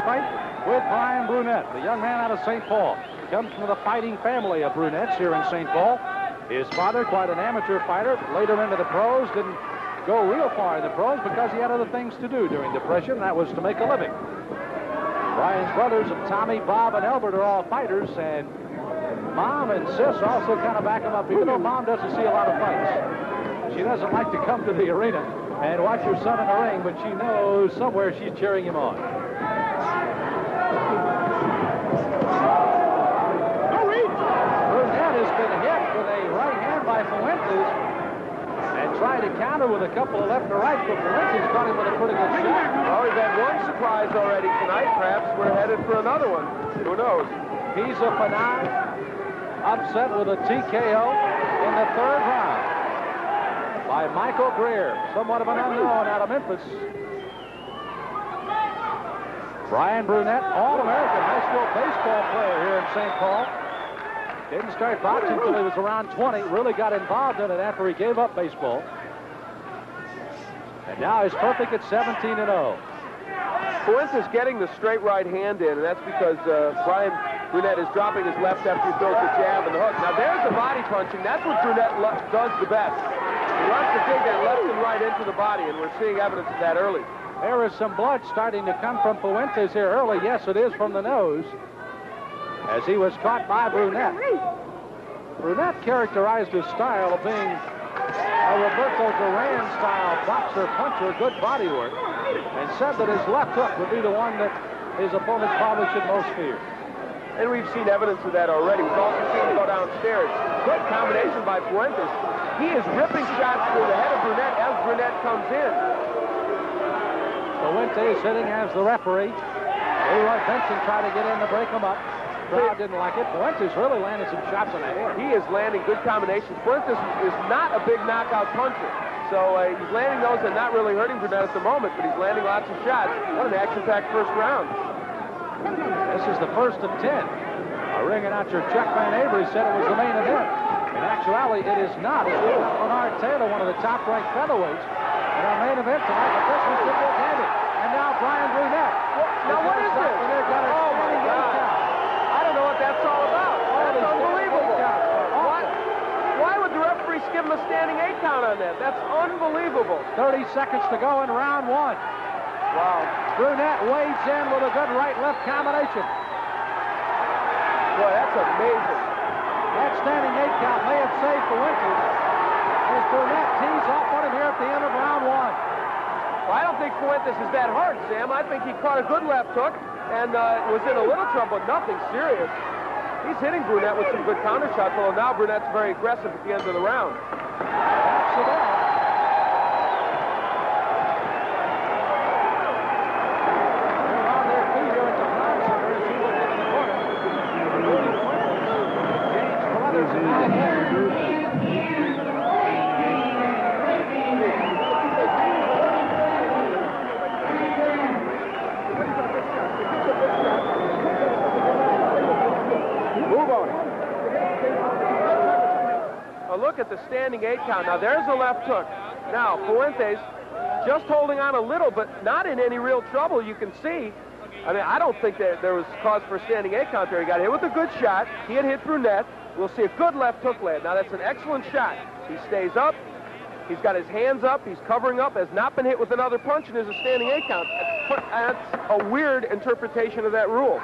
fight with Brian Brunette, the young man out of St. Paul. Comes from the fighting family of Brunettes here in St. Paul. His father, quite an amateur fighter, later into the pros, didn't go real far in the pros because he had other things to do during Depression, and that was to make a living. Brian's brothers of Tommy, Bob, and Albert are all fighters, and Mom and Sis also kind of back him up, even though Mom doesn't see a lot of fights. She doesn't like to come to the arena and watch her son in the ring, but she knows somewhere she's cheering him on. Brunette has been hit with a right hand by Fuentes and tried to counter with a couple of left and right, but Fuentes caught him with a pretty good shot. Well, we've had one surprise already tonight. Perhaps we're headed for another one. Who knows? He's a Promenade upset with a TKO in the third round by Michael Greer, somewhat of an unknown out of Memphis. Brian Brunette, All-American high school baseball player here in St. Paul. Didn't start boxing until he was around 20. Really got involved in it after he gave up baseball. And now he's perfect at 17-0. Fuentes is getting the straight right hand in, and that's because Brian Brunette is dropping his left after he throws the jab and the hook. Now there's the body punching. That's what Brunette does the best. He loves to dig that left and right into the body, and we're seeing evidence of that early. There is some blood starting to come from Fuentes here early. Yes, it is from the nose, as he was caught by Brunette. Brunette characterized his style of being a Roberto Duran-style boxer-puncher, good body work, and said that his left hook would be the one that his opponents probably should most fear. And we've seen evidence of that already. We've also seen him go downstairs. Good combination by Fuentes. He is ripping shots through the head of Brunette as Brunette comes in. Fuentes sitting as the referee. Leroy Benson tried to get in to break him up. Crowd didn't like it. Fuentes really landed some shots in the head. He is landing good combinations. Fuentes is not a big knockout puncher. So he's landing those and not really hurting Brunette at the moment, but he's landing lots of shots. What an action-packed first round. This is the first of 10. A ring announcer, Chuck Van Avery, said it was the main event. In actuality, it is not. It's Bernard Taylor, one of the top-ranked featherweights. And our main event tonight, the first one should look handy. And now Brian Brunette. Now what is this? Oh my God. I don't know what that's all about. That's unbelievable. Why would the referee give him a standing 8 count on that? That's unbelievable. 30 seconds to go in round 1. Wow. Brunette wades in with a good right-left combination. Boy, that's amazing. That standing 8 count may have saved Fuentes as Brunette tees off on him here at the end of round 1. Well, I don't think Fuentes is that hard, Sam. I think he caught a good left hook and was in a little trouble, but nothing serious. He's hitting Brunette with some good counter shots, although now Brunette's very aggressive at the end of the round. That's the ball. They're on their feet here at the Brown Center as you look into the corner. Rudy Fuentes, James Brothers, and Al Hager. Look at the standing 8 count. Now there's the left hook. Now Fuentes just holding on a little, but not in any real trouble. You can see. I mean, I don't think that there was cause for a standing 8 count there. He got hit with a good shot. He had hit Brunette. We'll see a good left hook land. Now that's an excellent shot. He stays up. He's got his hands up. He's covering up. Has not been hit with another punch, and there's a standing 8 count. That's a weird interpretation of that rule.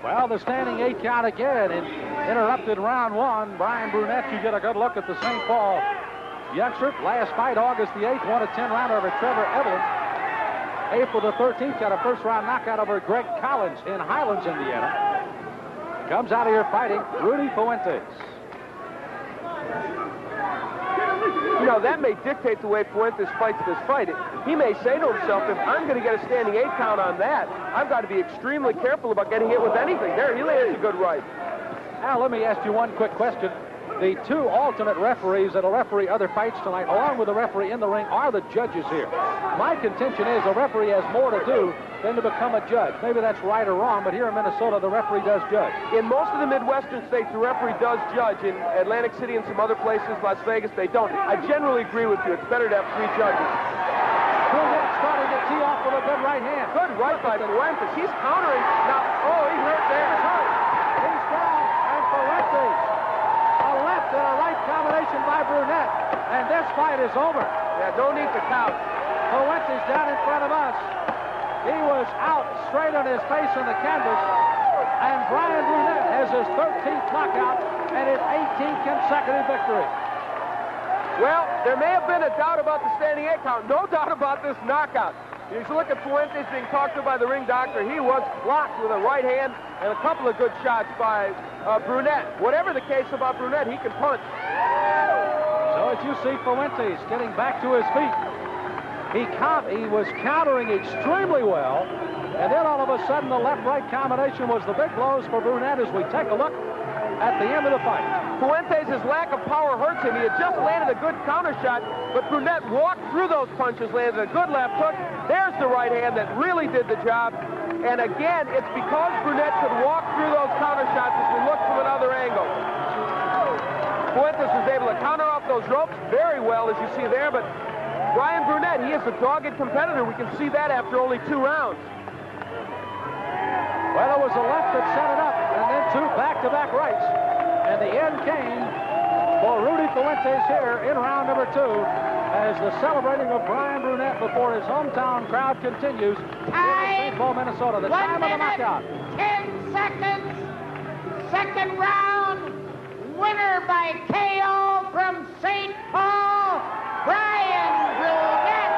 Well, the standing 8 count again in interrupted round 1. Brian Brunette, you get a good look at the St. Paul youngster. Last fight, August the 8th, won a 10-rounder over Trevor Evelyn. April the 13th, got a first-round knockout over Greg Collins in Highlands, Indiana. Comes out of here fighting Rudy Fuentes. You know, that may dictate the way Fuentes fights this fight. He may say to himself, if I'm going to get a standing 8 count on that, I've got to be extremely careful about getting hit with anything. There, he lands a good right. Now, let me ask you one quick question. The 2 alternate referees that'll referee other fights tonight, along with the referee in the ring, are the judges here. My contention is the referee has more to do than to become a judge. Maybe that's right or wrong, but here in Minnesota, the referee does judge. In most of the Midwestern states, the referee does judge. In Atlantic City and some other places, Las Vegas, they don't. I generally agree with you. It's better to have 3 judges. Brunette starting to tee off with a good right hand. Good right by Fuentes. He's countering. Now, oh, he hurt there. He's hurt. He's down, and Fuentes. A left and a right combination by Brunette. And this fight is over. Yeah, no need to count. Fuentes down in front of us. He was out straight on his face on the canvas. And Brian Brunette has his 13th knockout and his 18th consecutive victory. Well, there may have been a doubt about the standing 8 count. No doubt about this knockout. You look at Fuentes being talked to by the ring doctor. He was blocked with a right hand and a couple of good shots by Brunette. Whatever the case about Brunette, he can punch. So as you see Fuentes getting back to his feet, he was countering extremely well, and then all of a sudden the left-right combination was the big blows for Brunette as we take a look at the end of the fight. Fuentes' lack of power hurts him. He had just landed a good counter shot, but Brunette walked through those punches, landed a good left hook. There's the right hand that really did the job. And again, it's because Brunette could walk through those counter shots as we look from another angle. Fuentes was able to counter off those ropes very well, as you see there, but Brian Brunette, he is a dogged competitor. We can see that after only 2 rounds. Well, it was a left that set it up, and then 2 back-to-back rights. And the end came for Rudy Fuentes here in round number 2 as the celebrating of Brian Brunette before his hometown crowd continues in St. Paul, Minnesota. The time of the knockout. 10 seconds. Second round. Winner by KO from St. Paul, Brian Brunette.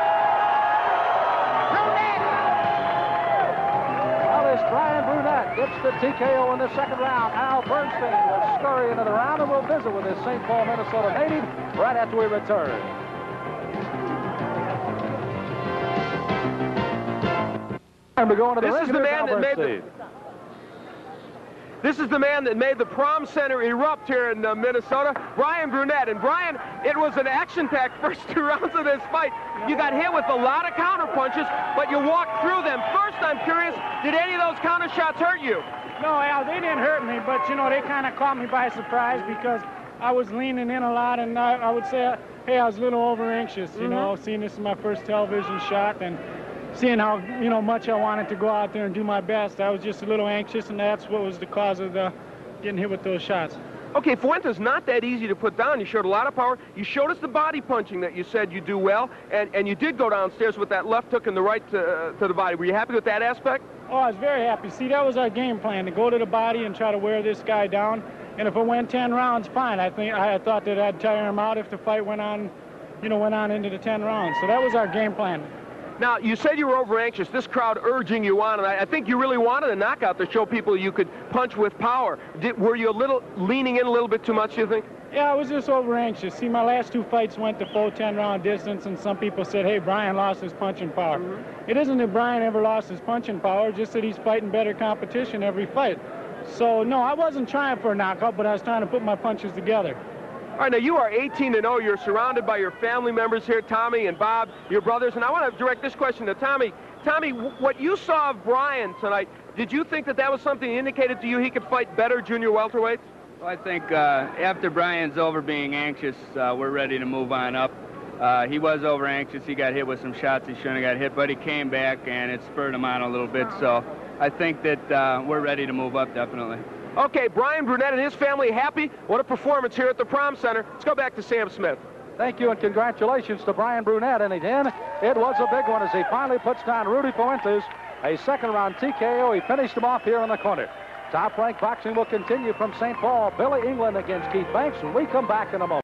Well, as Brian Brunette gets the TKO in the second round, Al Bernstein will scurry into the round, and we'll visit with his St. Paul, Minnesota native right after we return. Time to go into the ring. This is the man that made the... This is the man that made the Prom Center erupt here in Minnesota, Brian Brunette. And Brian, it was an action-packed first 2 rounds of this fight. You got hit with a lot of counter punches, but you walked through them. First, I'm curious, did any of those counter shots hurt you? No, Al, they didn't hurt me, but, you know, they kind of caught me by surprise because I was leaning in a lot, and I would say, hey, I was a little over-anxious, you know, seeing this is my first television shot, and seeing how, you know, much I wanted to go out there and do my best. I was just a little anxious, and that's what was the cause of getting hit with those shots. Okay, Fuentes, not that easy to put down. You showed a lot of power. You showed us the body punching that you said you do well, and you did go downstairs with that left hook and the right to the body. Were you happy with that aspect? Oh, I was very happy. See, that was our game plan, to go to the body and try to wear this guy down. And if it went 10 rounds, fine. I thought that I'd tire him out if the fight went on, you know, went on into the 10 rounds. So that was our game plan. Now, you said you were over-anxious, this crowd urging you on, and I think you really wanted a knockout to show people you could punch with power. Were you leaning in a little bit too much, you think? Yeah, I was just over-anxious. See, my last 2 fights went the full 10-round distance, and some people said, hey, Brian lost his punching power. It isn't that Brian ever lost his punching power, just that he's fighting better competition every fight. So, no, I wasn't trying for a knockout, but I was trying to put my punches together. All right, now you are 18-0. You're surrounded by your family members here, Tommy and Bob, your brothers. And I want to direct this question to Tommy. Tommy, what you saw of Brian tonight, did you think that was something that indicated to you he could fight better junior welterweights? Well, I think after Brian's over being anxious, we're ready to move on up. He was over anxious. He got hit with some shots he shouldn't have got hit, but he came back, and it spurred him on a little bit. So I think that we're ready to move up, definitely. Okay, Brian Brunette and his family happy. What a performance here at the Prom Center. Let's go back to Sam Smith. Thank you and congratulations to Brian Brunette. And again, it was a big one as he finally puts down Rudy Fuentes. A second-round TKO. He finished him off here in the corner. Top Rank Boxing will continue from St. Paul. Billy England against Keith Banks when we come back in a moment.